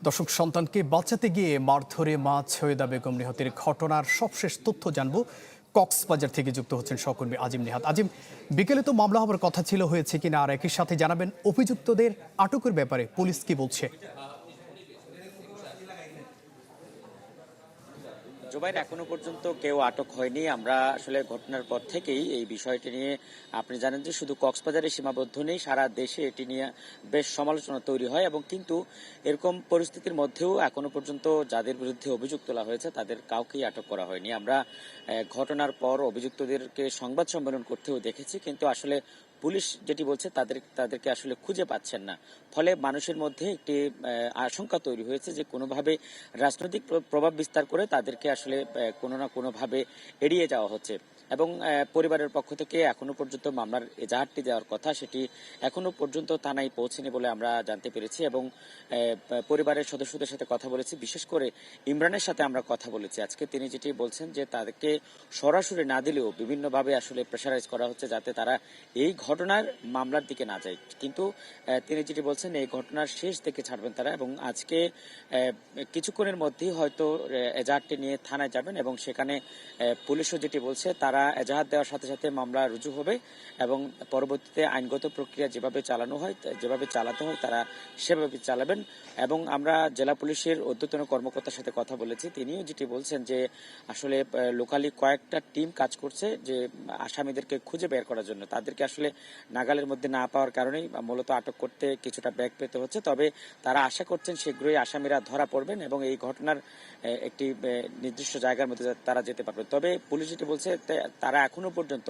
দর্শক, সন্তানকে বাঁচাতে গিয়ে মারধরে মা ছয়েদা বেগম নিহতের ঘটনার সবশেষ তথ্য জানবো। কক্সবাজার থেকে যুক্ত হচ্ছেন সহকর্মী আজিম নিহাত। আজিম, বিকেলে তো মামলা হওয়ার কথা ছিল, হয়েছে কিনা, আর একই সাথে জানাবেন অভিযুক্তদের আটকের ব্যাপারে পুলিশ কি বলছে। জুবাইর, এখনো পর্যন্ত কেউ আটক হয়নি। আমরা আসলে ঘটনার পর থেকেই এই বিষয়টি নিয়ে, আপনি জানেন যে শুধু কক্সবাজারে সীমাবদ্ধ নেই, সারা দেশে এটি নিয়ে বেশ সমালোচনা তৈরি হয় এবং কিন্তু এরকম পরিস্থিতির মধ্যেও এখনো পর্যন্ত যাদের বিরুদ্ধে অভিযোগ তোলা হয়েছে তাদের কাউকেই আটক করা হয়নি। আমরা ঘটনার পর অভিযুক্তদেরকে সংবাদ সম্মেলন করতেও দেখেছি, কিন্তু আসলে পুলিশ যেটি বলছে তাদেরকে আসলে খুঁজে পাচ্ছেন না। ফলে মানুষের মধ্যে একটি আশঙ্কা তৈরি হয়েছে যে কোনোভাবে রাজনৈতিক প্রভাব বিস্তার করে তাদেরকে আসলে কোনো না কোনোভাবে এড়িয়ে যাওয়া হচ্ছে। এবং পরিবারের পক্ষ থেকে এখনো পর্যন্ত মামলার এজাহারটি দেওয়ার কথা, সেটি এখনো পর্যন্ত থানায় পৌঁছেনি বলে আমরা জানতে পেরেছি। এবং পরিবারের সদস্যদের সাথে কথা বলেছি, বিশেষ করে ইমরানের সাথে আমরা কথা বলেছি আজকে। তিনি যেটি বলছেন যে তাদেরকে সরাসরি না দিলেও বিভিন্নভাবে আসলে প্রেশারাইজ করা হচ্ছে যাতে তারা এই ঘটনার মামলার দিকে না যায়। কিন্তু তিনি যেটি বলছেন এই ঘটনার শেষ দেখে ছাড়বেন তারা, এবং আজকে কিছুক্ষণের মধ্যেই হয়তো এজাহারটি নিয়ে থানায় যাবেন এবং সেখানে পুলিশও যেটি বলছে তারা এজাহার দেওয়ার সাথে সাথে মামলা রুজু হবে এবং পরবর্তীতে আইনগত প্রক্রিয়া যেভাবে চালানো হয়, যেভাবে চালাতে হয় তারা সেভাবে চালাবেন। এবং আমরা জেলা পুলিশের ঊর্ধ্বতন কর্মকর্তার সাথে কথা বলেছি, তিনিও যেটি বলছেন যে আসলে লোকালি কয়েকটা টিম কাজ করছে যে আসামিদেরকে খুঁজে বের করার জন্য। তাদেরকে আসলে নাগালের মধ্যে না পাওয়ার কারণেই মূলত আটক করতে কিছুটা ব্যাগ পেতে হচ্ছে। তবে তারা আশা করছেন শীঘ্রই আসামিরা ধরা পড়বেন এবং এই ঘটনার একটি নির্দিষ্ট জায়গার মধ্যে তারা যেতে পারবেন। তবে পুলিশ যেটি বলছে তারা এখনো পর্যন্ত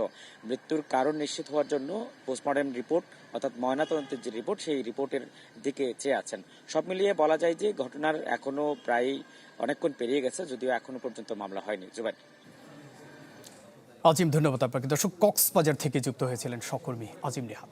মৃত্যুর কারণ নিশ্চিত হওয়ার জন্য পোস্টমর্টেম রিপোর্ট অর্থাৎ ময়নাতদন্তের যে রিপোর্ট সেই রিপোর্টের দিকে চেয়ে আছেন। সব মিলিয়ে বলা যায় যে ঘটনার এখনো প্রায় অনেকক্ষণ পেরিয়ে গেছে, যদিও এখনো পর্যন্ত মামলা হয়নি। জুবাইর। আজিম, ধন্যবাদ আপনাকে। দর্শক, কক্সবাজার থেকে যুক্ত হয়েছিলেন সহকর্মী আজিম নিহাত।